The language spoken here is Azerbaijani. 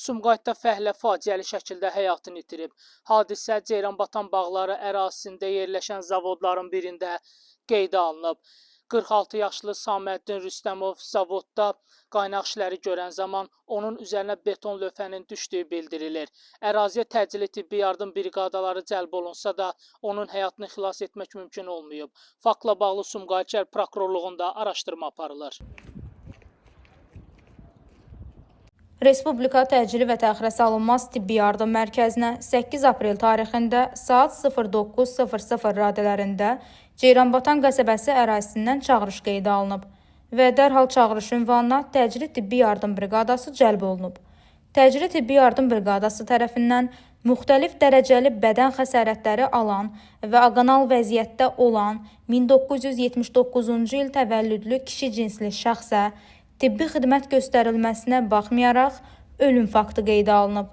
Sumqayıtda fəhlə faciəli şəkildə həyatını itirib. Hadisə Ceyranbatan bağları ərazisində yerləşən zavodların birində qeydə alınıb. 46 yaşlı Saməddin Rüstəmov zavodda qaynaq işləri görən zaman onun üzərinə beton lövhənin düşdüyü bildirilir. Əraziyə təcili tibbi yardım briqadaları cəlb olunsa da onun həyatını xilas etmək mümkün olmayıb. Faktla bağlı Sumqayıt şəhər prokurorluğunda araşdırma aparılır. Respublika Təcili və Təxirə Salınmaz Tibbi Yardım Mərkəzinə 8 aprel tarixində saat 09:00 radələrində Ceyranbatan qəsəbəsi ərazisindən çağırış qeydə alınıb və dərhal çağırış ünvanına Təcili Tibbi Yardım Briqadası cəlb olunub. Təcili Tibbi Yardım Briqadası tərəfindən müxtəlif dərəcəli bədən xəsarətləri alan və aqanal vəziyyətdə olan 1979-cu il təvəllüdlü kişi cinsli şəxsə tibbi xidmət göstərilməsinə baxmayaraq ölüm faktı qeydə alınıb.